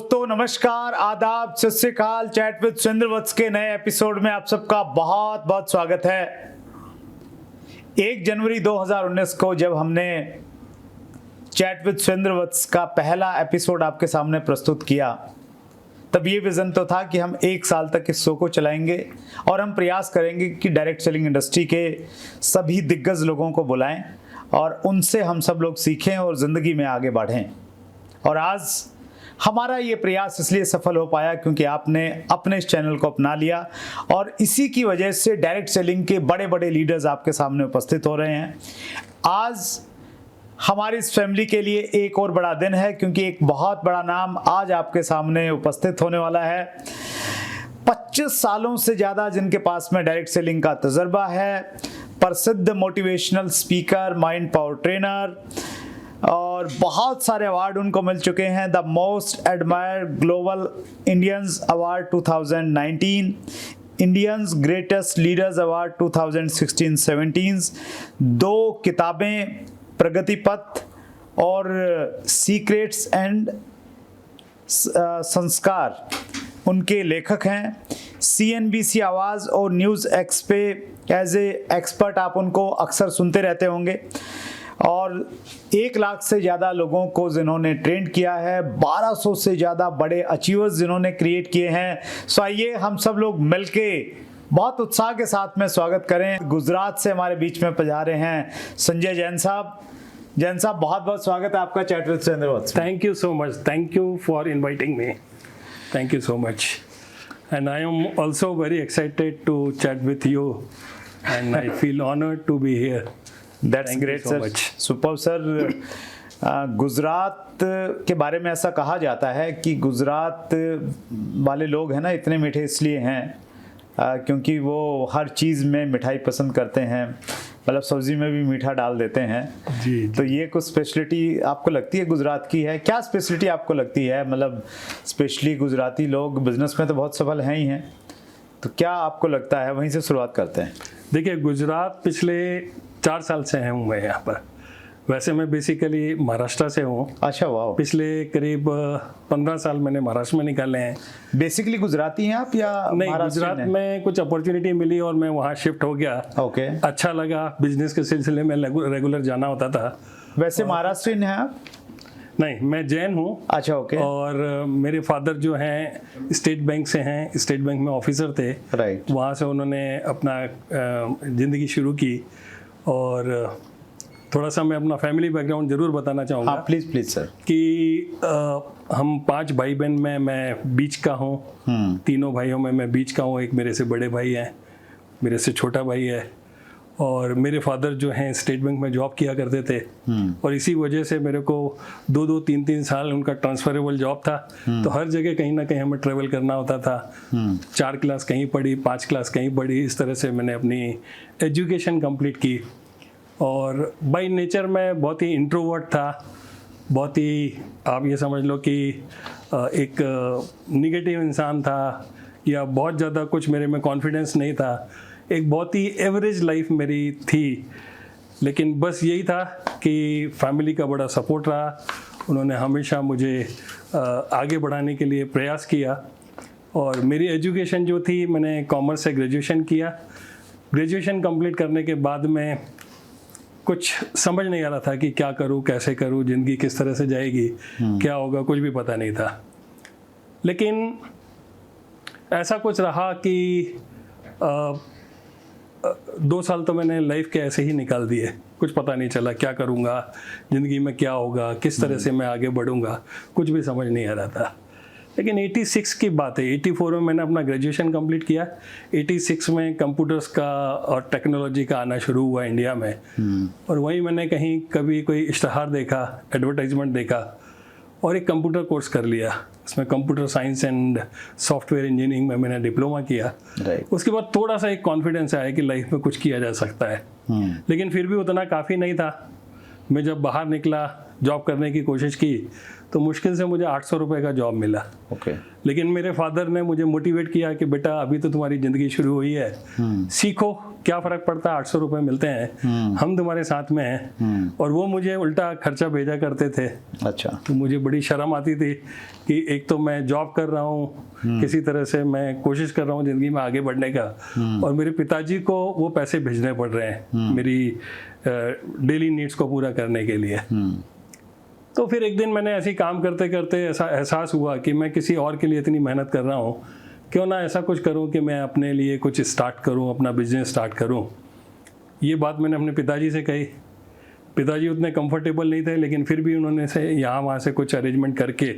दोस्तों नमस्कार, आदाब, सत श्री अकाल। चैट विद सुरेंद्र वत्स के नए एपिसोड में आप सबका बहुत बहुत स्वागत है। 1 जनवरी 2019 को जब हमने चैट विद सुरेंद्र वत्स का पहला एपिसोड आपके सामने प्रस्तुत किया, तब ये विजन तो था कि हम 1 साल तक इस शो को चलाएंगे और हम प्रयास करेंगे कि डायरेक्ट सेलिंग इंडस्ट्री के सभी दिग्गज लोगों को बुलाएं और उनसे हम सब लोग सीखें और ज़िंदगी में आगे बढ़ें। और आज हमारा ये प्रयास इसलिए सफल हो पाया क्योंकि आपने अपने इस चैनल को अपना लिया और इसी की वजह से डायरेक्ट सेलिंग के बड़े बड़े लीडर्स आपके सामने उपस्थित हो रहे हैं। आज हमारी इस फैमिली के लिए एक और बड़ा दिन है क्योंकि एक बहुत बड़ा नाम आज आपके सामने उपस्थित होने वाला है। 25 सालों से ज़्यादा जिनके पास में डायरेक्ट सेलिंग का तजुर्बा है, प्रसिद्ध motivational speaker, mind power trainer और बहुत सारे अवार्ड उनको मिल चुके हैं। The most admired global Indians award 2019, Indians greatest leaders award 2016-17, 2 किताबें, प्रगति पथ और सीक्रेट्स एंड संस्कार उनके लेखक हैं। CNBC आवाज़ और न्यूज़ एक्स पे एज ए एक्सपर्ट आप उनको अक्सर सुनते रहते होंगे और 1 लाख से ज़्यादा लोगों को जिन्होंने ट्रेंड किया है, 1200 से ज़्यादा बड़े अचीवर्स जिन्होंने क्रिएट किए हैं। सो आइए हम सब लोग मिलके बहुत उत्साह के साथ में स्वागत करें। गुजरात से हमारे बीच में पधारे हैं संजय जैन साहब। जैन साहब, बहुत बहुत स्वागत है आपका chat with Surendra Vats. Thank you so much, thank you for inviting me, thank you so much, and I am also very excited to chat with you and I feel honoured to be here. That's great sir, super sir. Gujarat के बारे में ऐसा कहा जाता है कि गुजरात वाले लोग हैं ना, इतने मीठे इसलिए हैं क्योंकि वो हर चीज़ में मिठाई पसंद करते हैं, मतलब सब्जी में भी मीठा डाल देते हैं जी। तो ये कुछ स्पेशलिटी आपको लगती है गुजरात की है? क्या स्पेशलिटी आपको लगती है? मतलब स्पेशली गुजराती लोग बिजनेस में तो बहुत सफल हैं ही हैं, तो क्या आपको लगता है? वहीं से शुरुआत करते हैं। देखिए, गुजरात पिछले 4 साल से हूँ मैं यहाँ पर। वैसे मैं बेसिकली महाराष्ट्र से हूँ। अच्छा, वाह। पिछले करीब 15 साल मैंने महाराष्ट्र में निकाले हैं। बेसिकली गुजराती हैं आप या? नहीं, गुजरात में कुछ अपॉर्चुनिटी मिली और मैं वहाँ शिफ्ट हो गया। ओके, अच्छा लगा। बिजनेस के सिलसिले में रेगुलर जाना होता था। वैसे महाराष्ट्रियन हैं आप? नहीं, मैं जैन हूँ। अच्छा, ओके। और मेरे फादर जो हैं स्टेट बैंक से हैं, स्टेट बैंक में ऑफिसर थे। राइट। वहाँ से उन्होंने अपना ज़िंदगी शुरू की। और थोड़ा सा मैं अपना फैमिली बैकग्राउंड ज़रूर बताना चाहूँगा। हाँ, प्लीज़ प्लीज़ सर। कि हम 5 भाई बहन में मैं बीच का हूँ। तीनों भाइयों में मैं बीच का हूँ। एक मेरे से बड़े भाई हैं, मेरे से छोटा भाई है। और मेरे फादर जो हैं स्टेट बैंक में जॉब किया करते थे और इसी वजह से मेरे को 2-2, 3-3 साल उनका ट्रांसफरेबल जॉब था। तो हर जगह कहीं ना कहीं हमें ट्रेवल करना होता था। 4 क्लास कहीं पढ़ी, 5 क्लास कहीं पढ़ी। इस तरह से मैंने अपनी एजुकेशन कंप्लीट की। और बाय नेचर मैं बहुत ही इंट्रोवर्ट था, बहुत ही आप ये समझ लो कि एक निगेटिव इंसान था, या बहुत ज़्यादा कुछ मेरे में कॉन्फिडेंस नहीं था। एक बहुत ही एवरेज लाइफ मेरी थी। लेकिन बस यही था कि फैमिली का बड़ा सपोर्ट रहा। उन्होंने हमेशा मुझे आगे बढ़ाने के लिए प्रयास किया। और मेरी एजुकेशन जो थी, मैंने कॉमर्स से ग्रेजुएशन किया। ग्रेजुएशन कंप्लीट करने के बाद में कुछ समझ नहीं आ रहा था कि क्या करूं, कैसे करूं, ज़िंदगी किस तरह से जाएगी, क्या होगा, कुछ भी पता नहीं था। लेकिन ऐसा कुछ रहा कि 2 साल तो मैंने लाइफ के ऐसे ही निकाल दिए। कुछ पता नहीं चला क्या करूँगा, ज़िंदगी में क्या होगा, किस तरह से मैं आगे बढ़ूँगा, कुछ भी समझ नहीं आ रहा था। लेकिन 86 की बात है, 84 में मैंने अपना ग्रेजुएशन कंप्लीट किया। 86 में कंप्यूटर्स का और टेक्नोलॉजी का आना शुरू हुआ इंडिया में। और वहीं मैंने कहीं कभी कोई इश्तहार देखा, एडवर्टाइजमेंट देखा और एक कंप्यूटर कोर्स कर लिया। इसमें computer science and software engineering में मैंने डिप्लोमा किया। उसके बाद थोड़ा सा एक कॉन्फिडेंस आया कि लाइफ में कुछ किया जा सकता है। लेकिन फिर भी उतना काफ़ी नहीं था। मैं जब बाहर निकला, जॉब करने की कोशिश की, तो मुश्किल से मुझे 800 रुपये का जॉब मिला। ओके। लेकिन मेरे फादर ने मुझे मोटिवेट किया कि बेटा अभी तो तुम्हारी ज़िंदगी शुरू हुई है, सीखो, क्या फ़र्क पड़ता है, 800 रुपये मिलते हैं, हम तुम्हारे साथ में हैं। और वो मुझे उल्टा खर्चा भेजा करते थे। अच्छा। तो मुझे बड़ी शर्म आती थी कि एक तो मैं जॉब कर रहा हूँ, किसी तरह से मैं कोशिश कर रहा हूँ ज़िंदगी में आगे बढ़ने का, और मेरे पिताजी को वो पैसे भेजने पड़ रहे हैं मेरी डेली नीड्स को पूरा करने के लिए। तो फिर एक दिन मैंने ऐसे ही काम करते करते ऐसा एहसास हुआ कि मैं किसी और के लिए इतनी मेहनत कर रहा हूँ, क्यों ना ऐसा कुछ करूँ कि मैं अपने लिए कुछ स्टार्ट करूँ, अपना बिजनेस स्टार्ट करूँ। ये बात मैंने अपने पिताजी से कही। पिताजी उतने कंफर्टेबल नहीं थे, लेकिन फिर भी उन्होंने से यहाँ वहाँ से कुछ अरेंजमेंट करके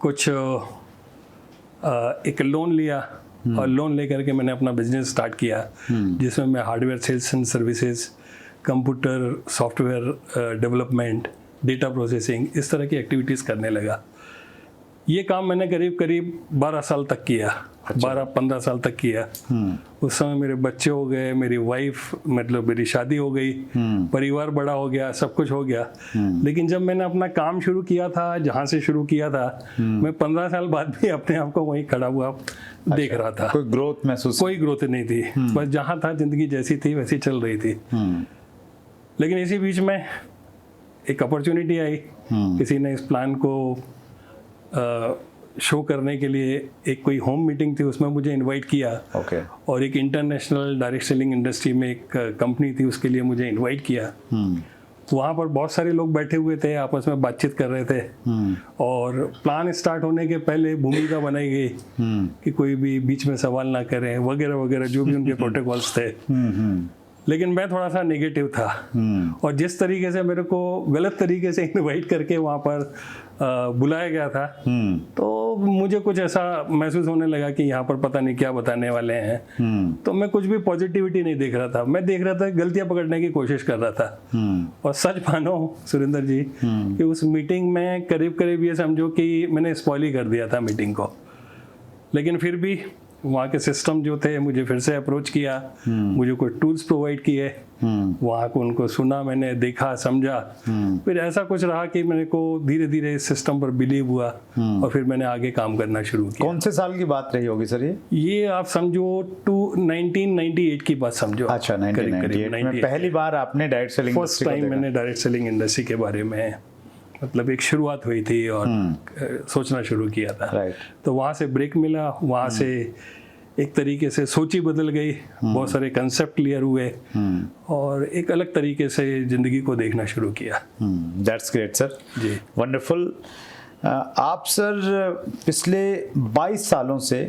कुछ एक लोन लिया, और लोन लेकर के मैंने अपना बिजनेस स्टार्ट किया, जिसमें मैं hardware sales and services, computer software development, data processing, इस तरह की एक्टिविटीज़ करने लगा। ये काम मैंने करीब करीब 12 साल तक किया। अच्छा। 12-15 साल तक किया। उस समय मेरे बच्चे हो गए, मेरी वाइफ, मतलब मेरी शादी हो गई, परिवार बड़ा हो गया, सब कुछ हो गया। लेकिन जब मैंने अपना काम शुरू किया था, जहाँ से शुरू किया था, मैं 15 साल बाद भी अपने आप को वहीं खड़ा हुआ देख रहा था। कोई ग्रोथ महसूस? कोई ग्रोथ नहीं थी, बस जहाँ था जिंदगी जैसी थी वैसी चल रही थी। लेकिन इसी बीच में एक अपॉर्चुनिटी आई, किसी ने इस प्लान को शो करने के लिए, एक कोई होम मीटिंग थी, उसमें मुझे इनवाइट किया। ओके। और एक इंटरनेशनल डायरेक्ट सेलिंग इंडस्ट्री में एक कंपनी थी, उसके लिए मुझे इनवाइट किया। वहाँ पर बहुत सारे लोग बैठे हुए थे, आपस में बातचीत कर रहे थे, और प्लान स्टार्ट होने के पहले भूमिका बनाई गई कि कोई भी बीच में सवाल ना करें, वगैरह वगैरह, जो भी उनके प्रोटोकॉल्स थे। लेकिन मैं थोड़ा सा नेगेटिव था, और जिस तरीके से मेरे को गलत तरीके से इनवाइट करके वहाँ पर बुलाया गया था, तो मुझे कुछ ऐसा महसूस होने लगा कि यहाँ पर पता नहीं क्या बताने वाले हैं। तो मैं कुछ भी पॉजिटिविटी नहीं देख रहा था, मैं देख रहा था गलतियाँ पकड़ने की कोशिश कर रहा था। और सच मानो सुरेंद्र जी कि उस मीटिंग में करीब करीब ये समझो कि मैंने स्पॉइल ही कर दिया था मीटिंग को। लेकिन फिर भी वहाँ के सिस्टम जो थे, मुझे फिर से अप्रोच किया, मुझे कुछ टूल्स प्रोवाइड किए, वहाँ को उनको सुना, मैंने देखा, समझा। फिर ऐसा कुछ रहा कि मेरे को धीरे धीरे इस सिस्टम पर बिलीव हुआ, और फिर मैंने आगे काम करना शुरू किया। कौन से साल की बात रही होगी सर ये आप समझो 1998 की बात समझो। अच्छा, 1998 में पहली बार आपने डायरेक्ट सेलिंग, फर्स्ट टाइम मैंने डायरेक्ट सेलिंग इंडस्ट्री के बारे में, मतलब एक शुरुआत हुई थी और सोचना शुरू किया था। तो वहाँ से ब्रेक मिला, वहाँ से एक तरीके से सोच ही बदल गई, बहुत सारे कंसेप्ट क्लियर हुए, और एक अलग तरीके से ज़िंदगी को देखना शुरू किया। That's great sir ji, wonderful. आप सर पिछले 22 सालों से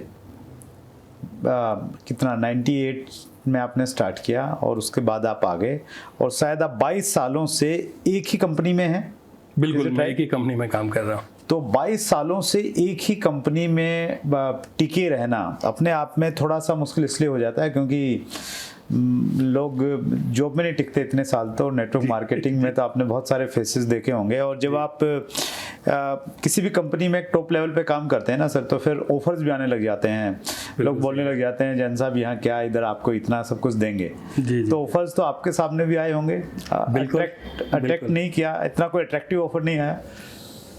कितना 98 में आपने स्टार्ट किया, और उसके बाद आप आ गए, और शायद आप 22 सालों से एक ही कंपनी में हैं? बिल्कुल, मैं एक ही कंपनी में काम कर रहा हूँ। तो 22 सालों से एक ही कंपनी में टिके रहना अपने आप में थोड़ा सा मुश्किल इसलिए हो जाता है क्योंकि लोग जॉब में नहीं टिकते इतने साल। तो नेटवर्क मार्केटिंग में तो आपने बहुत सारे फेसेस देखे होंगे, और जब आप किसी भी कंपनी में एक टॉप लेवल पे काम करते हैं ना सर, तो फिर ऑफर्स भी आने लग जाते हैं, लोग बोलने लग जाते हैं जैन साहब यहाँ क्या, इधर आपको इतना सब कुछ देंगे। तो ऑफर्स तो आपके सामने भी आए होंगे, अट्रैक्ट नहीं किया, इतना कोई अट्रैक्टिव ऑफर नहीं आया?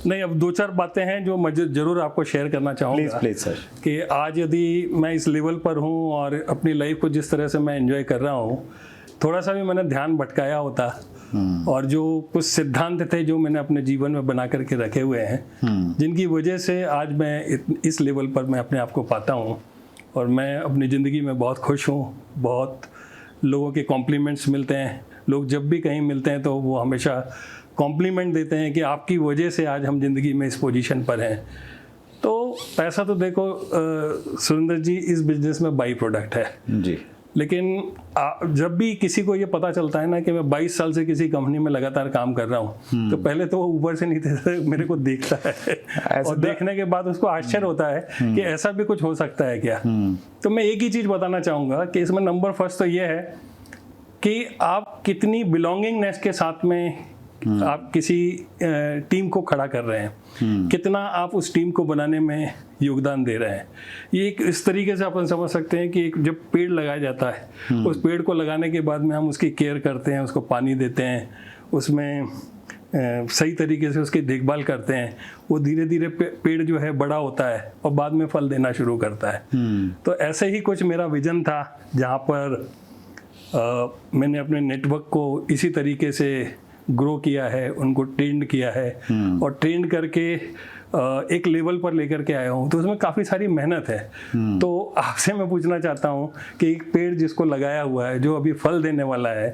नहीं, अब 2-4 बातें हैं जो मैं जरूर आपको शेयर करना चाहूँगा। Please sir. कि आज यदि मैं इस लेवल पर हूँ और अपनी लाइफ को जिस तरह से मैं एंजॉय कर रहा हूँ, थोड़ा सा भी मैंने ध्यान भटकाया होता, और जो कुछ सिद्धांत थे जो मैंने अपने जीवन में बना करके रखे हुए हैं, जिनकी वजह से आज मैं इस लेवल पर मैं अपने आप को पाता हूँ, और मैं अपनी ज़िंदगी में बहुत खुश हूँ। बहुत लोगों के कॉम्प्लीमेंट्स मिलते हैं, लोग जब भी कहीं मिलते हैं तो वो हमेशा कॉम्प्लीमेंट देते हैं कि आपकी वजह से आज हम जिंदगी में इस पोजीशन पर हैं। तो पैसा तो देखो सुरेंद्र जी इस बिजनेस में बाई प्रोडक्ट है जी, लेकिन जब भी किसी को ये पता चलता है ना कि मैं 22 साल से किसी कंपनी में लगातार काम कर रहा हूँ, तो पहले तो वो ऊपर से नीचे मेरे को देखता है, और देखने के बाद उसको आश्चर्य होता है कि ऐसा भी कुछ हो सकता है क्या। तो मैं एक ही चीज़ बताना चाहूँगा कि इसमें नंबर फर्स्ट तो ये है कि आप कितनी बिलोंगिंगनेस के साथ में आप किसी टीम को खड़ा कर रहे हैं, कितना आप उस टीम को बनाने में योगदान दे रहे हैं। ये एक इस तरीके से अपन समझ सकते हैं कि एक जब पेड़ लगाया जाता है, उस पेड़ को लगाने के बाद में हम उसकी केयर करते हैं, उसको पानी देते हैं, उसमें सही तरीके से उसकी देखभाल करते हैं, वो धीरे धीरे पेड़ जो है बड़ा होता है और बाद में फल देना शुरू करता है। तो ऐसे ही कुछ मेरा विजन था, जहाँ पर मैंने अपने नेटवर्क को इसी तरीके से ग्रो किया है, उनको ट्रेंड किया है और ट्रेंड करके एक लेवल पर लेकर के आया हूँ। तो उसमें काफ़ी सारी मेहनत है। तो आपसे मैं पूछना चाहता हूँ कि एक पेड़ जिसको लगाया हुआ है, जो अभी फल देने वाला है,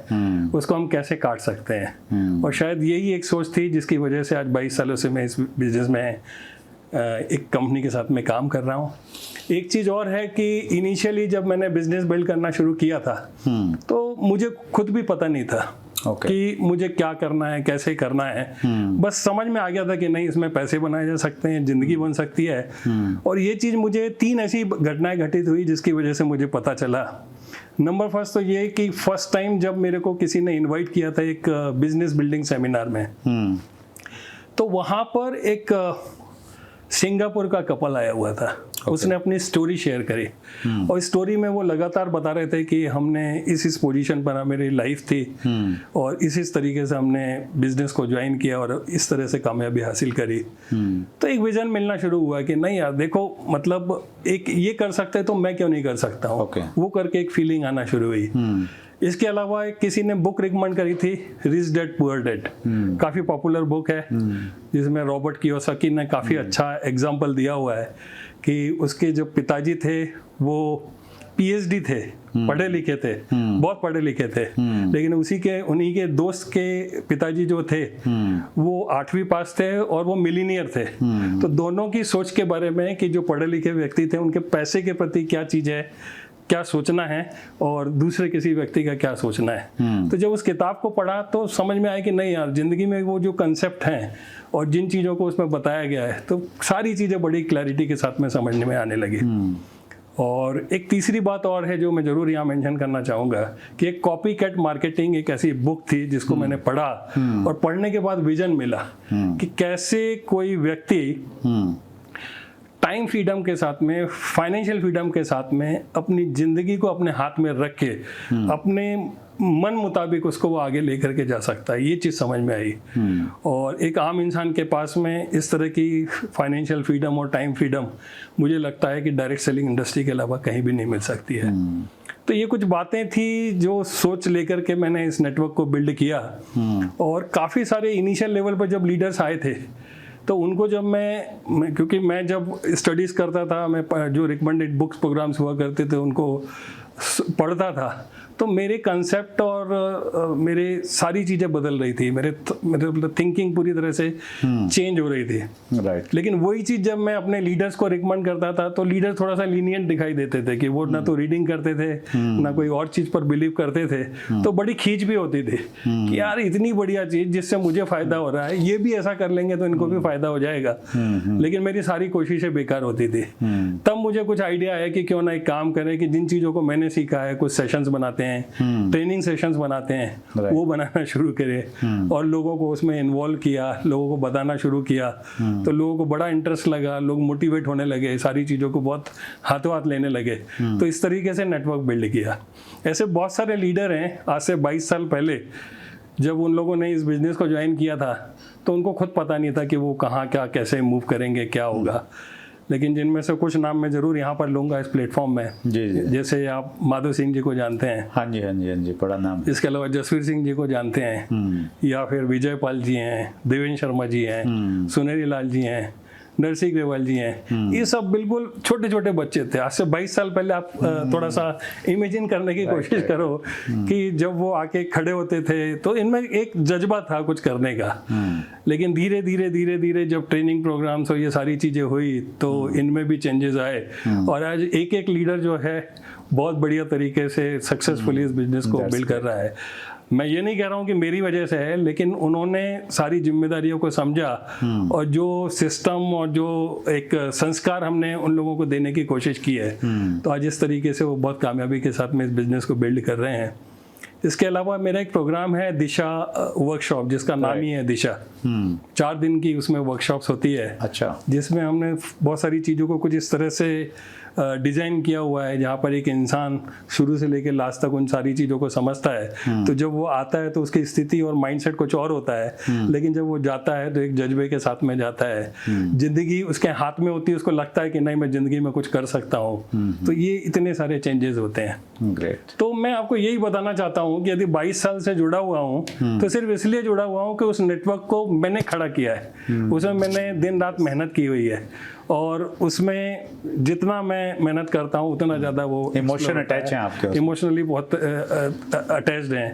उसको हम कैसे काट सकते हैं? और शायद यही एक सोच थी जिसकी वजह से आज 22 सालों से मैं इस बिजनेस में एक कंपनी के साथ में काम कर रहा हूँ। एक चीज़ और है कि इनिशियली जब मैंने बिजनेस बिल्ड करना शुरू किया था तो मुझे खुद भी पता नहीं था कि मुझे क्या करना है, कैसे करना है। बस समझ में आ गया था कि नहीं, इसमें पैसे बनाए जा सकते हैं, जिंदगी बन सकती है। और ये चीज़ मुझे 3 ऐसी घटनाएं घटित हुई जिसकी वजह से मुझे पता चला। नंबर फर्स्ट तो ये कि फर्स्ट टाइम जब मेरे को किसी ने इनवाइट किया था एक बिजनेस बिल्डिंग सेमिनार में, तो वहाँ पर एक सिंगापुर का कपल आया हुआ था। उसने अपनी स्टोरी शेयर करी और स्टोरी में वो लगातार बता रहे थे कि हमने इस पोजीशन पर मेरी लाइफ थी और इस तरीके से हमने बिजनेस को ज्वाइन किया और इस तरह से कामयाबी हासिल करी। तो एक विजन मिलना शुरू हुआ कि नहीं यार देखो, मतलब एक ये कर सकते हैं तो मैं क्यों नहीं कर सकता हूँ। वो करके एक फीलिंग आना शुरू हुई। इसके अलावा किसी ने बुक रिकमेंड करी थी, रिच डैड पुअर डैड, काफ़ी पॉपुलर बुक है जिसमें रॉबर्ट कियोसाकी ने काफ़ी अच्छा एग्जाम्पल दिया हुआ है कि उसके जो पिताजी थे वो पीएचडी थे, पढ़े लिखे थे, बहुत पढ़े लिखे थे, लेकिन उन्हीं के दोस्त के पिताजी जो थे वो 8वीं पास थे और वो मिलीनियर थे। तो दोनों की सोच के बारे में कि जो पढ़े लिखे व्यक्ति थे उनके पैसे के प्रति क्या चीज़ है, क्या सोचना है और दूसरे किसी व्यक्ति का क्या सोचना है। तो जब उस किताब को पढ़ा तो समझ में आया कि नहीं यार, जिंदगी में वो जो कंसेप्ट हैं और जिन चीज़ों को उसमें बताया गया है, तो सारी चीज़ें बड़ी क्लैरिटी के साथ में समझने में आने लगी। और एक तीसरी बात और है जो मैं ज़रूर यहाँ मेंशन करना चाहूँगा कि एक कॉपी कैट मार्केटिंग एक ऐसी बुक थी जिसको मैंने पढ़ा और पढ़ने के बाद विजन मिला कि कैसे कोई व्यक्ति टाइम फ्रीडम के साथ में, फाइनेंशियल फ्रीडम के साथ में अपनी ज़िंदगी को अपने हाथ में रख के अपने मन मुताबिक उसको वो आगे लेकर के जा सकता है। ये चीज़ समझ में आई। और एक आम इंसान के पास में इस तरह की फाइनेंशियल फ्रीडम और टाइम फ्रीडम मुझे लगता है कि डायरेक्ट सेलिंग इंडस्ट्री के अलावा कहीं भी नहीं मिल सकती है। तो ये कुछ बातें थी जो सोच लेकर के मैंने इस नेटवर्क को बिल्ड किया। और काफ़ी सारे इनिशियल लेवल पर जब लीडर्स आए थे तो उनको जब मैं क्योंकि मैं जब स्टडीज़ करता था, मैं जो रिकमेंडेड बुक्स प्रोग्राम्स हुआ करते थे उनको पढ़ता था, तो मेरे कंसेप्ट और मेरे सारी चीज़ें बदल रही थी। मेरे मतलब थिंकिंग पूरी तरह से चेंज हो रही थी। राइट। लेकिन वही चीज़ जब मैं अपने लीडर्स को रिकमेंड करता था तो लीडर थोड़ा सा लीनियंट दिखाई देते थे कि वो ना तो रीडिंग करते थे ना कोई और चीज़ पर बिलीव करते थे। तो बड़ी खींच भी होती थी कि यार इतनी बढ़िया चीज़ जिससे मुझे फ़ायदा हो रहा है, ये भी ऐसा कर लेंगे तो इनको भी फ़ायदा हो जाएगा। लेकिन मेरी सारी कोशिशें बेकार होती थी। तब मुझे कुछ आइडिया आया कि क्यों ना एक काम करें कि जिन चीज़ों को मैंने सीखा है, कुछ सेशंस बनाते हैं, ट्रेनिंग सेशंस बनाते हैं, वो बनाना शुरू करें और लोगों को उसमें इन्वॉल्व किया, लोगों को बताना शुरू किया। तो लोगों को बड़ा इंटरेस्ट लगा, लोग मोटिवेट होने लगे, सारी चीज़ों को बहुत हाथों हाथ लेने लगे। तो इस तरीके से नेटवर्क बिल्ड किया। ऐसे बहुत सारे लीडर हैं, आज से 22 साल पहले जब उन लोगों ने इस बिजनेस को ज्वाइन किया था तो उनको खुद पता नहीं था कि वो कहाँ क्या कैसे मूव करेंगे, क्या होगा। लेकिन जिनमें से कुछ नाम मैं जरूर यहाँ पर लूँगा इस प्लेटफॉर्म में। जी। जैसे आप माधव सिंह जी को जानते हैं। हाँ जी हाँ जी हाँ जी, बड़ा नाम। इसके अलावा जसवीर सिंह जी को जानते हैं, या फिर विजय पाल जी हैं, देवेंद्र शर्मा जी हैं, सुनेरी लाल जी हैं, नरसिंह ग्रेवाल जी हैं। ये सब बिल्कुल छोटे छोटे बच्चे थे। आज से 22 साल पहले आप थोड़ा सा इमेजिन करने की कोशिश करो कि जब वो आके खड़े होते थे तो इनमें एक जज्बा था कुछ करने का। लेकिन धीरे धीरे धीरे धीरे जब ट्रेनिंग प्रोग्राम्स और ये सारी चीज़ें हुई तो इनमें भी चेंजेस आए और आज एक एक लीडर जो है बहुत बढ़िया तरीके से सक्सेसफुली इस बिजनेस को बिल्ड कर रहा है। मैं ये नहीं कह रहा हूँ कि मेरी वजह से है, लेकिन उन्होंने सारी जिम्मेदारियों को समझा और जो सिस्टम और जो एक संस्कार हमने उन लोगों को देने की कोशिश की है, तो आज इस तरीके से वो बहुत कामयाबी के साथ में इस बिजनेस को बिल्ड कर रहे हैं। इसके अलावा मेरा एक प्रोग्राम है दिशा वर्कशॉप, जिसका नाम ही है दिशा। 4 दिन की उसमें वर्कशॉप्स होती है। अच्छा। जिसमें हमने बहुत सारी चीज़ों को कुछ इस तरह से डिज़ाइन किया हुआ है, जहाँ पर एक इंसान शुरू से लेकर लास्ट तक उन सारी चीज़ों को समझता है। तो जब वो आता है तो उसकी स्थिति और माइंडसेट कुछ और होता है, लेकिन जब वो जाता है तो एक जज्बे के साथ में जाता है। ज़िंदगी उसके हाथ में होती है, उसको लगता है कि नहीं मैं ज़िंदगी में कुछ कर सकता हूँ। तो ये इतने सारे चेंजेस होते हैं। ग्रेट। तो मैं आपको यही बताना चाहता हूँ कि यदि 22 साल से जुड़ा हुआ हूँ तो सिर्फ इसलिए जुड़ा हुआ हूँ कि उस नेटवर्क को मैंने खड़ा किया है, उसमें मैंने दिन रात मेहनत की हुई है, और उसमें जितना मैं मेहनत करता हूँ उतना ज़्यादा वो इमोशन अटैच है आपके, इमोशनली बहुत अटैच्ड हैं।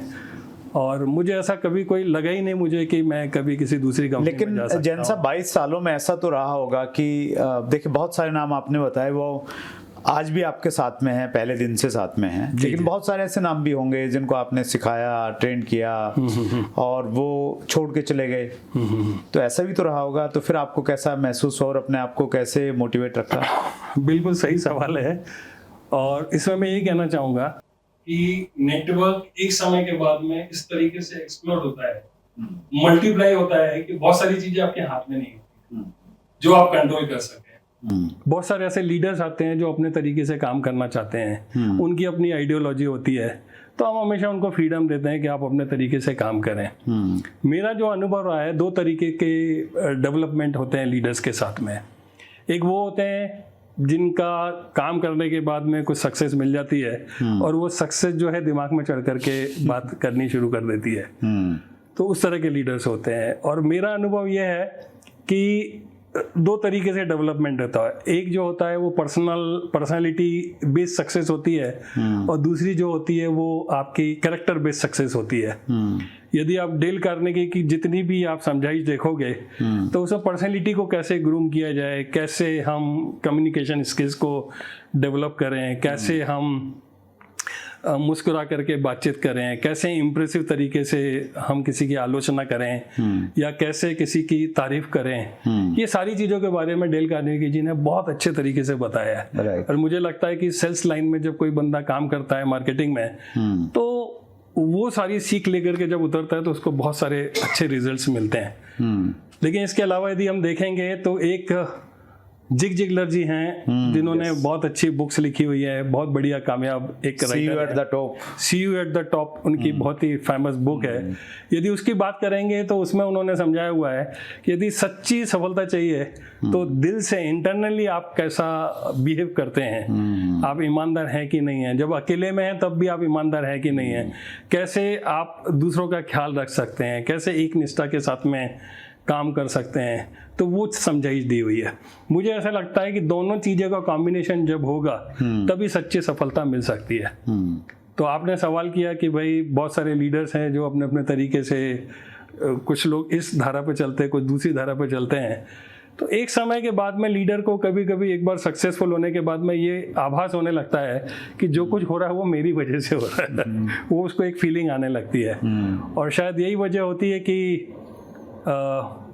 और मुझे ऐसा कभी कोई लगा ही नहीं मुझे कि मैं कभी किसी दूसरी कंपनी में जा सकता हूँ। लेकिन जैन साहब 22 सालों में ऐसा तो रहा होगा कि देखिए बहुत सारे नाम आपने बताए वो आज भी आपके साथ में हैं, पहले दिन से साथ में हैं, लेकिन बहुत सारे ऐसे नाम भी होंगे जिनको आपने सिखाया, ट्रेन किया और वो छोड़ के चले गए। तो ऐसा भी तो रहा होगा, तो फिर आपको कैसा महसूस हुआ और अपने आप को कैसे मोटिवेट रखा? बिल्कुल सही सवाल है, और इसमें मैं ये कहना चाहूँगा कि नेटवर्क एक समय के बाद में इस तरीके से एक्सप्लोर होता है, मल्टीप्लाई होता है कि बहुत सारी चीजें आपके हाथ में नहीं होती जो आप कंट्रोल कर सकें। बहुत सारे ऐसे लीडर्स आते हैं जो अपने तरीके से काम करना चाहते हैं, उनकी अपनी आइडियोलॉजी होती है, तो हम हमेशा उनको फ्रीडम देते हैं कि आप अपने तरीके से काम करें। मेरा जो अनुभव रहा है, 2 तरीके के डेवलपमेंट होते हैं लीडर्स के साथ में। एक वो होते हैं जिनका काम करने के बाद में कुछ सक्सेस मिल जाती है और वो सक्सेस जो है दिमाग में चढ़ करके बात करनी शुरू कर देती है, तो उस तरह के लीडर्स होते हैं। और मेरा अनुभव यह है कि 2 तरीके से डेवलपमेंट होता है। एक जो होता है वो पर्सनालिटी बेस्ड सक्सेस होती है, और दूसरी जो होती है वो आपकी कैरेक्टर बेस्ड सक्सेस होती है। यदि आप डेल कार्नेगी की जितनी भी आप समझाइश देखोगे तो उसमें पर्सनालिटी को कैसे ग्रूम किया जाए, कैसे हम कम्युनिकेशन स्किल्स को डेवलप करें, कैसे हम मुस्कुरा करके बातचीत करें, कैसे इम्प्रेसिव तरीके से हम किसी की आलोचना करें या कैसे किसी की तारीफ करें, ये सारी चीज़ों के बारे में डेल कार्नेगी जी ने बहुत अच्छे तरीके से बताया है। और मुझे लगता है कि सेल्स लाइन में जब कोई बंदा काम करता है मार्केटिंग में, तो वो सारी सीख लेकर के जब उतरता है तो उसको बहुत सारे अच्छे रिजल्ट्स मिलते हैं। लेकिन इसके अलावा यदि हम देखेंगे तो एक जिग जिगलर जी हैं जिन्होंने बहुत अच्छी बुक्स लिखी हुई है, बहुत बढ़िया कामयाब एक See you at the top। See you at the top उनकी बहुत ही फेमस बुक है। यदि उसकी बात करेंगे तो उसमें उन्होंने समझाया हुआ है कि यदि सच्ची सफलता चाहिए तो दिल से इंटरनली आप कैसा बिहेव करते हैं, आप ईमानदार हैं कि नहीं हैं, जब अकेले में हैं तब भी आप ईमानदार हैं कि नहीं हैं, कैसे आप दूसरों का ख्याल रख सकते हैं, कैसे एक निष्ठा के साथ में काम कर सकते हैं, तो वो समझाइश दी हुई है। मुझे ऐसा लगता है कि दोनों चीज़ों का कॉम्बिनेशन जब होगा तभी सच्ची सफलता मिल सकती है। तो आपने सवाल किया कि भाई बहुत सारे लीडर्स हैं जो अपने अपने तरीके से, कुछ लोग इस धारा पे चलते हैं, कुछ दूसरी धारा पे चलते हैं। तो एक समय के बाद में लीडर को कभी कभी एक बार सक्सेसफुल होने के बाद में ये आभास होने लगता है कि जो कुछ हो रहा है वो मेरी वजह से हो रहा है। वो उसको एक फीलिंग आने लगती है, और शायद यही वजह होती है कि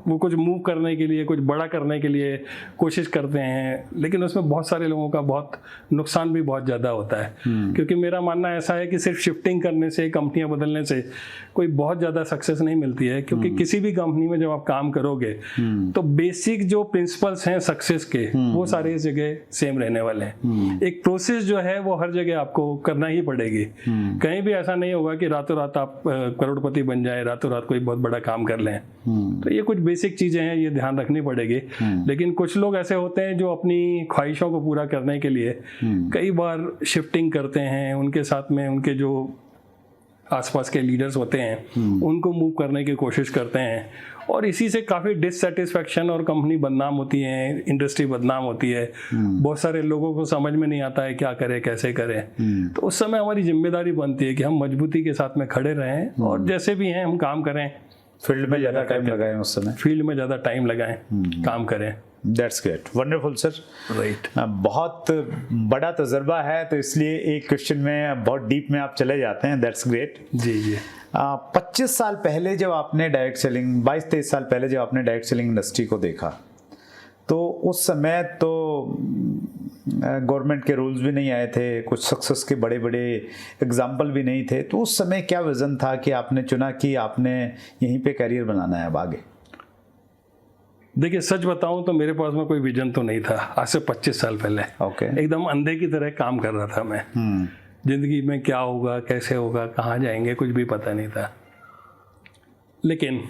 वो कुछ मूव करने के लिए, कुछ बड़ा करने के लिए कोशिश करते हैं, लेकिन उसमें बहुत सारे लोगों का बहुत नुकसान भी बहुत ज़्यादा होता है। क्योंकि मेरा मानना ऐसा है कि सिर्फ शिफ्टिंग करने से, कंपनियां बदलने से कोई बहुत ज़्यादा सक्सेस नहीं मिलती है। क्योंकि किसी भी कंपनी में जब आप काम करोगे तो बेसिक जो प्रिंसिपल्स हैं सक्सेस के, वो सारे इस जगह सेम रहने वाले हैं। एक प्रोसेस जो है वो हर जगह आपको करना ही पड़ेगी। कहीं भी ऐसा नहीं होगा कि रातों रात आप करोड़पति बन जाए, रातों रात कोई बहुत बड़ा काम कर लें। तो ये कुछ बेसिक चीज़ें हैं, ये ध्यान रखनी पड़ेगी। लेकिन कुछ लोग ऐसे होते हैं जो अपनी ख्वाहिशों को पूरा करने के लिए कई बार शिफ्टिंग करते हैं, उनके साथ में उनके जो आसपास के लीडर्स होते हैं उनको मूव करने की कोशिश करते हैं, और इसी से काफ़ी डिससेटिस्फैक्शन और कंपनी बदनाम होती है, इंडस्ट्री बदनाम होती है। बहुत सारे लोगों को समझ में नहीं आता है क्या करें, कैसे करें। तो उस समय हमारी जिम्मेदारी बनती है कि हम मजबूती के साथ में खड़े रहें और जैसे भी हैं हम काम करें, फील्ड में ज़्यादा टाइम लगाएं, उस समय फील्ड में ज़्यादा टाइम लगाएं, काम करें। That's great, wonderful sir. Right, बहुत बड़ा तजर्बा है, तो इसलिए एक क्वेश्चन में बहुत डीप में आप चले जाते हैं। दैट्स ग्रेट जी जी। 25 साल पहले जब आपने डायरेक्ट सेलिंग, 22-23 साल पहले जब आपने डायरेक्ट सेलिंग इंडस्ट्री को देखा, तो उस समय तो गवर्नमेंट के रूल्स भी नहीं आए थे, कुछ सक्सेस के बड़े बड़े एग्जाम्पल भी नहीं थे। तो उस समय क्या विज़न था कि आपने चुना कि आपने यहीं पे करियर बनाना है अब आगे? देखिए सच बताऊं तो मेरे पास में कोई विजन तो नहीं था आज से 25 साल पहले। ओके। एकदम अंधे की तरह काम कर रहा था मैं। जिंदगी में क्या होगा, कैसे होगा, कहाँ जाएंगे, कुछ भी पता नहीं था। लेकिन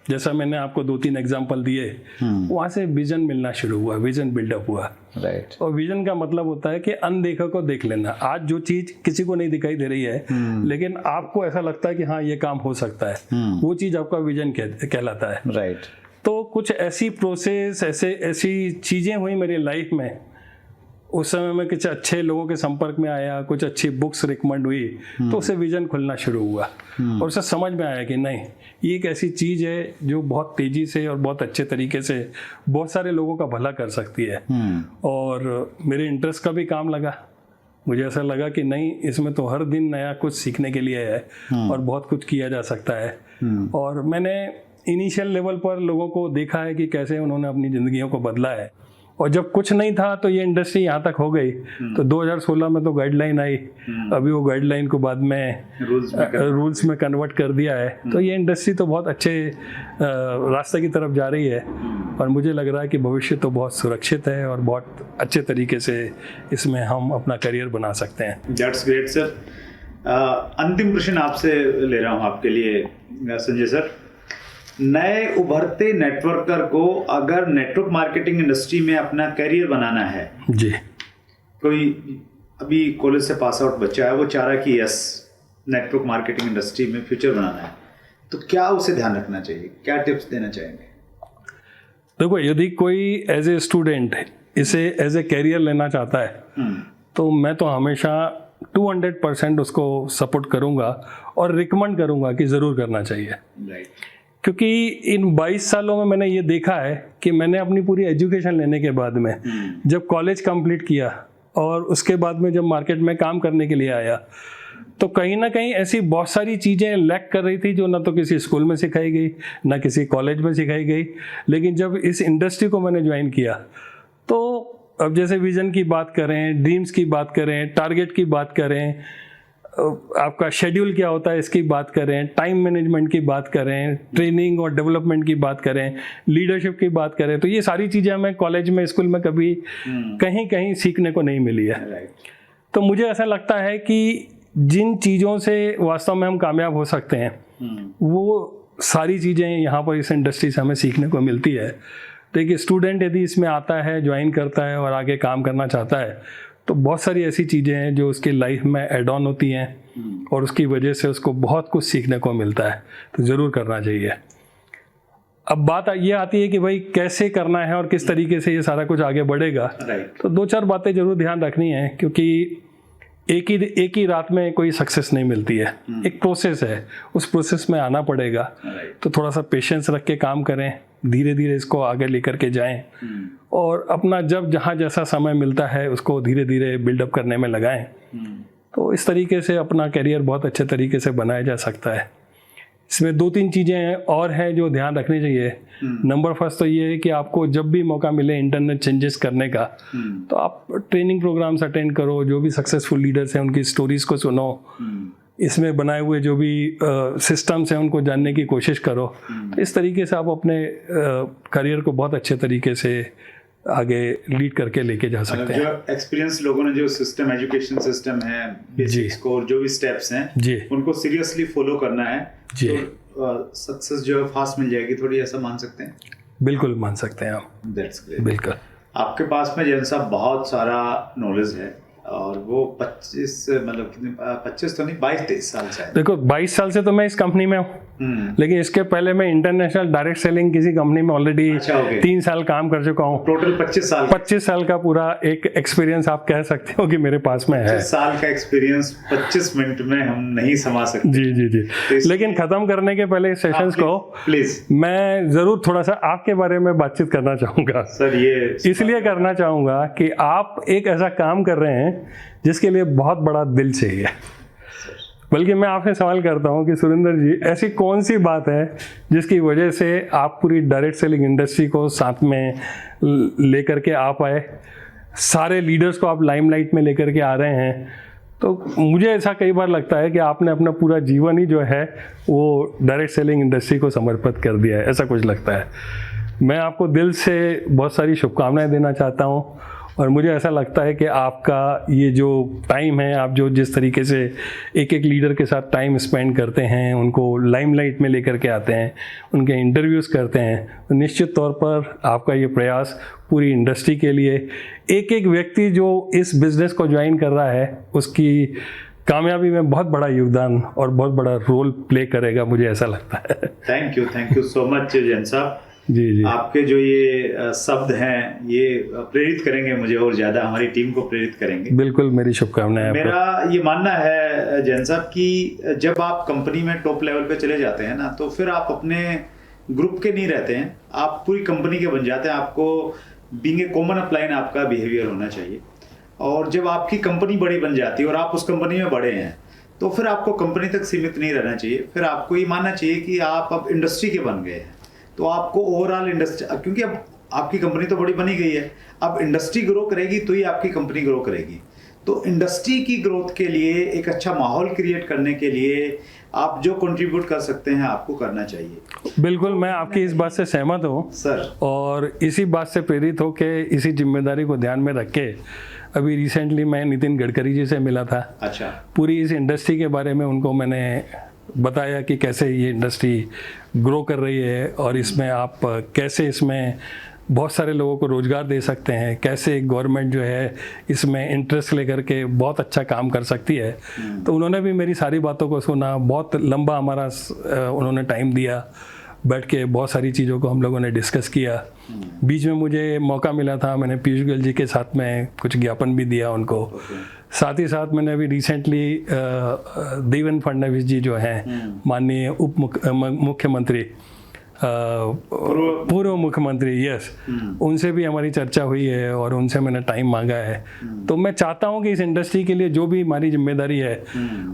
जैसा मैंने आपको 2-3 एग्जाम्पल दिए, वहाँ से विजन मिलना शुरू हुआ, विजन बिल्डअप हुआ। राइट। और विजन का मतलब होता है कि अनदेखा को देख लेना। आज जो चीज़ किसी को नहीं दिखाई दे रही है, लेकिन आपको ऐसा लगता है कि हाँ ये काम हो सकता है, वो चीज़ आपका विजन कहलाता है। राइट। तो कुछ ऐसी प्रोसेस, ऐसी चीज़ें हुई मेरी लाइफ में। उस समय मैं कुछ अच्छे लोगों के संपर्क में आया, कुछ अच्छी बुक्स रिकमेंड हुई, तो उससे विजन खुलना शुरू हुआ। और उससे समझ में आया कि नहीं, ये एक ऐसी चीज़ है जो बहुत तेज़ी से और बहुत अच्छे तरीके से बहुत सारे लोगों का भला कर सकती है। और मेरे इंटरेस्ट का भी काम लगा। मुझे ऐसा लगा कि नहीं, इसमें तो हर दिन नया कुछ सीखने के लिए है और बहुत कुछ किया जा सकता है। और मैंने इनिशियल लेवल पर लोगों को देखा है कि कैसे उन्होंने अपनी ज़िंदगियों को बदला है। और जब कुछ नहीं था तो ये इंडस्ट्री यहाँ तक हो गई। तो 2016 में तो गाइडलाइन आई, अभी वो गाइडलाइन को बाद में रूल्स में कन्वर्ट कर दिया है। तो ये इंडस्ट्री तो बहुत अच्छे रास्ते की तरफ जा रही है और मुझे लग रहा है कि भविष्य तो बहुत सुरक्षित है और बहुत अच्छे तरीके से इसमें हम अपना करियर बना सकते हैं। That's great sir. अंतिम प्रश्न आपसे ले रहा हूँ आपके लिए संजय सर। नए उभरते नेटवर्कर को अगर नेटवर्क मार्केटिंग इंडस्ट्री में अपना करियर बनाना है, जी, कोई अभी कॉलेज से पास आउट बच्चा है, वो चाह रहा है कि यस नेटवर्क मार्केटिंग इंडस्ट्री में फ्यूचर बनाना है, तो क्या उसे ध्यान रखना चाहिए, क्या टिप्स देना चाहेंगे? देखो, यदि कोई एज ए स्टूडेंट इसे एज ए करियर लेना चाहता है तो मैं तो हमेशा 200% उसको सपोर्ट करूंगा और रिकमेंड करूंगा कि ज़रूर करना चाहिए। राइट। क्योंकि इन 22 सालों में मैंने ये देखा है कि मैंने अपनी पूरी एजुकेशन लेने के बाद में जब कॉलेज कंप्लीट किया और उसके बाद में जब मार्केट में काम करने के लिए आया, तो कहीं ना कहीं ऐसी बहुत सारी चीज़ें लैक कर रही थी जो ना तो किसी स्कूल में सिखाई गई, ना किसी कॉलेज में सिखाई गई। लेकिन जब इस इंडस्ट्री को मैंने ज्वाइन किया तो अब जैसे विजन की बात करें, ड्रीम्स की बात करें, टारगेट की बात करें, आपका शेड्यूल क्या होता है इसकी बात करें, टाइम मैनेजमेंट की बात करें, ट्रेनिंग और डेवलपमेंट की बात करें, लीडरशिप की बात करें, तो ये सारी चीज़ें हमें कॉलेज में, स्कूल में कभी कहीं कहीं सीखने को नहीं मिली है। तो मुझे ऐसा लगता है कि जिन चीज़ों से वास्तव में हम कामयाब हो सकते हैं वो सारी चीज़ें यहाँ पर इस इंडस्ट्री से हमें सीखने को मिलती है। तो एक स्टूडेंट यदि इसमें आता है, ज्वाइन करता है और आगे काम करना चाहता है, तो बहुत सारी ऐसी चीज़ें हैं जो उसकी लाइफ में एड ऑन होती हैं और उसकी वजह से उसको बहुत कुछ सीखने को मिलता है। तो ज़रूर करना चाहिए। अब बात ये आती है कि भाई कैसे करना है और किस तरीके से ये सारा कुछ आगे बढ़ेगा। तो 2-4 बातें ज़रूर ध्यान रखनी है, क्योंकि एक ही रात में कोई सक्सेस नहीं मिलती है। एक प्रोसेस है, उस प्रोसेस में आना पड़ेगा। तो थोड़ा सा पेशेंस रख के काम करें, धीरे धीरे इसको आगे लेकर के जाएं और अपना जब जहाँ जैसा समय मिलता है उसको धीरे धीरे बिल्डअप करने में लगाएं। तो इस तरीके से अपना करियर बहुत अच्छे तरीके से बनाया जा सकता है। इसमें 2-3 चीज़ें और हैं जो ध्यान रखनी चाहिए। नंबर फर्स्ट तो ये है कि आपको जब भी मौका मिले इंटरनेट चेंजेस करने का, तो आप ट्रेनिंग प्रोग्राम्स अटेंड करो, जो भी सक्सेसफुल लीडर्स हैं उनकी स्टोरीज को सुनो, इसमें बनाए हुए जो भी सिस्टम्स हैं उनको जानने की कोशिश करो। तो इस तरीके से आप अपने करियर को बहुत अच्छे तरीके से आगे लीड करके लेके जा सकते हैं। जो एक्सपीरियंस लोगों ने जो सिस्टम, एजुकेशन सिस्टम है, बेसिक स्कोर, जो भी स्टेप्स हैं जी, उनको सीरियसली फॉलो करना है जी, तो सक्सेस जो है फास्ट मिल जाएगी थोड़ी, ऐसा मान सकते हैं? बिल्कुल मान सकते हैं आप। That's great. बिल्कुल। आपके पास में जैन साहब बहुत सारा नॉलेज है और वो 25 मतलब कितने 25 तो नहीं 22-23 साल से है। देखो 22 साल से तो मैं इस कंपनी में हूँ, लेकिन इसके पहले मैं इंटरनेशनल डायरेक्ट सेलिंग किसी कंपनी में ऑलरेडी 3 साल काम कर चुका हूँ। टोटल 25 साल का पूरा एक एक्सपीरियंस आप कह सकते हो कि मेरे पास में है। 25 साल का एक्सपीरियंस 25 मिनट में हम नहीं समा सकते। जी जी जी। तो लेकिन खत्म करने के पहले सेशंस को प्लीज मैं जरूर थोड़ा सा आपके बारे में बातचीत करना चाहूँगा सर। ये इसलिए करना चाहूँगा कि आप एक ऐसा काम कर रहे हैं जिसके लिए बहुत बड़ा दिल चाहिए। बल्कि मैं आपसे सवाल करता हूं कि सुरेंद्र जी, ऐसी कौन सी बात है जिसकी वजह से आप पूरी डायरेक्ट सेलिंग इंडस्ट्री को साथ में लेकर के आ पाए, सारे लीडर्स को आप लाइमलाइट में लेकर के आ रहे हैं? तो मुझे ऐसा कई बार लगता है कि आपने अपना पूरा जीवन ही जो है वो डायरेक्ट सेलिंग इंडस्ट्री को समर्पित कर दिया है, ऐसा कुछ लगता है। मैं आपको दिल से बहुत सारी शुभकामनाएं देना चाहता हूँ और मुझे ऐसा लगता है कि आपका ये जो टाइम है, आप जो जिस तरीके से एक एक लीडर के साथ टाइम स्पेंड करते हैं, उनको लाइमलाइट में लेकर के आते हैं, उनके इंटरव्यूज़ करते हैं, तो निश्चित तौर पर आपका ये प्रयास पूरी इंडस्ट्री के लिए, एक एक व्यक्ति जो इस बिज़नेस को ज्वाइन कर रहा है उसकी कामयाबी में बहुत बड़ा योगदान और बहुत बड़ा रोल प्ले करेगा, मुझे ऐसा लगता है। Thank you so much Jain साहब। जी। आपके जो ये शब्द हैं ये प्रेरित करेंगे मुझे और ज़्यादा, हमारी टीम को प्रेरित करेंगे। बिल्कुल, मेरी शुभकामनाएं। मेरा ये मानना है जैन साहब कि जब आप कंपनी में टॉप लेवल पे चले जाते हैं ना, तो फिर आप अपने ग्रुप के नहीं रहते हैं, आप पूरी कंपनी के बन जाते हैं। आपको बीइंग ए कॉमन अपलाइन आपका बिहेवियर होना चाहिए, और जब आपकी कंपनी बड़ी बन जाती है और आप उस कंपनी में बड़े हैं, तो फिर आपको कंपनी तक सीमित नहीं रहना चाहिए। फिर आपको ये मानना चाहिए कि आप अब इंडस्ट्री के बन गए हैं, तो आपको ओवरऑल इंडस्ट्री, क्योंकि अब आपकी कंपनी तो बड़ी बनी गई है, अब इंडस्ट्री ग्रो करेगी तो ही आपकी कंपनी ग्रो करेगी। तो इंडस्ट्री की ग्रोथ के लिए, एक अच्छा माहौल क्रिएट करने के लिए आप जो कंट्रीब्यूट कर सकते हैं आपको करना चाहिए। बिल्कुल, मैं आपकी इस बात से सहमत हूँ सर, और इसी बात से प्रेरित होकर इसी जिम्मेदारी को ध्यान में रख के अभी रिसेंटली मैं नितिन गडकरी जी से मिला था। अच्छा। पूरी इस इंडस्ट्री के बारे में उनको मैंने बताया कि कैसे ये इंडस्ट्री ग्रो कर रही है और इसमें आप कैसे इसमें बहुत सारे लोगों को रोज़गार दे सकते हैं, कैसे गवर्नमेंट जो है इसमें इंटरेस्ट लेकर के बहुत अच्छा काम कर सकती है। तो उन्होंने भी मेरी सारी बातों को सुना, बहुत लंबा हमारा उन्होंने टाइम दिया, बैठ के बहुत सारी चीज़ों को हम लोगों ने डिस्कस किया। बीच में मुझे मौका मिला था, मैंने पीयूष गोयल जी के साथ में कुछ ज्ञापन भी दिया उनको। साथ ही साथ मैंने अभी रिसेंटली देवेंद्र फडणवीस जी जो हैं माननीय उप मुख्यमंत्री, पूर्व मुख्यमंत्री, यस, उनसे भी हमारी चर्चा हुई है और उनसे मैंने टाइम मांगा है। तो मैं चाहता हूं कि इस इंडस्ट्री के लिए जो भी हमारी जिम्मेदारी है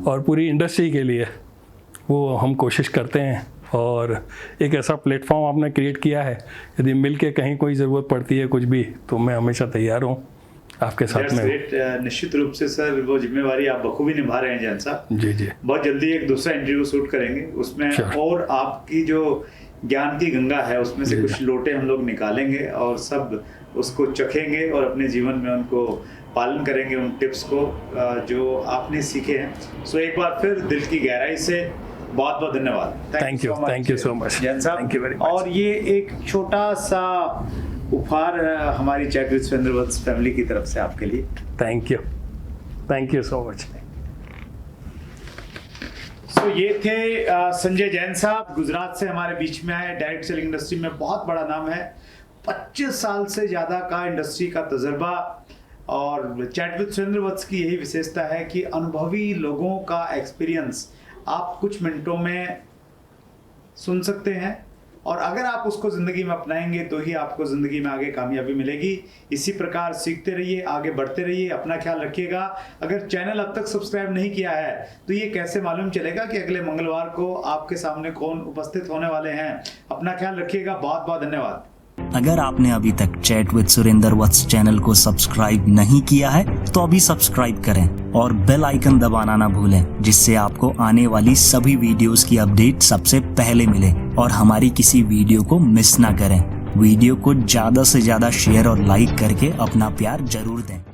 और पूरी इंडस्ट्री के लिए वो हम कोशिश करते हैं, और एक ऐसा प्लेटफॉर्म आपने क्रिएट किया है, यदि मिल के कहीं कोई ज़रूरत पड़ती है कुछ भी, तो मैं हमेशा तैयार हूँ आपके साथ में। निश्चित रूप से सर, वो जिम्मेवारी आप बखूबी निभा रहे हैं जैन साहब। जी। बहुत जल्दी एक दूसरा इंटरव्यू शूट करेंगे, उसमें और आपकी जो ज्ञान की गंगा है उसमें से कुछ लोटे हम लोग निकालेंगे और सब उसको चखेंगे और अपने जीवन में उनको पालन करेंगे, उन टिप्स को जो आपने सीखे हैं। सो एक बार फिर दिल की गहराई से बहुत बहुत धन्यवाद। Thank you so much Jain साहब। Thank you very much. और ये एक छोटा सा उपहार हमारी chat with Surendra Vats family की तरफ से आपके लिए। Thank you so much. So ये थे संजय जैन साहब, गुजरात से हमारे बीच में आए। डायरेक्ट सेलिंग इंडस्ट्री में बहुत बड़ा नाम है, 25 साल से ज़्यादा का इंडस्ट्री का तजर्बा। और चैट विद सुरेंद्र वत्स की यही विशेषता है कि अनुभवी लोगों का एक्सपीरियंस आप कुछ मिनटों में सुन सकते हैं, और अगर आप उसको ज़िंदगी में अपनाएंगे तो ही आपको ज़िंदगी में आगे कामयाबी मिलेगी। इसी प्रकार सीखते रहिए, आगे बढ़ते रहिए, अपना ख्याल रखिएगा। अगर चैनल अब तक सब्सक्राइब नहीं किया है तो ये कैसे मालूम चलेगा कि अगले मंगलवार को आपके सामने कौन उपस्थित होने वाले हैं। अपना ख्याल रखिएगा। बहुत बहुत धन्यवाद। अगर आपने अभी तक chat with Surendra Vats channel को सब्सक्राइब नहीं किया है तो अभी सब्सक्राइब करें और बेल आइकन दबाना ना भूलें, जिससे आपको आने वाली सभी वीडियोस की अपडेट सबसे पहले मिले और हमारी किसी वीडियो को मिस ना करें। वीडियो को ज्यादा से ज्यादा शेयर और लाइक करके अपना प्यार जरूर दें।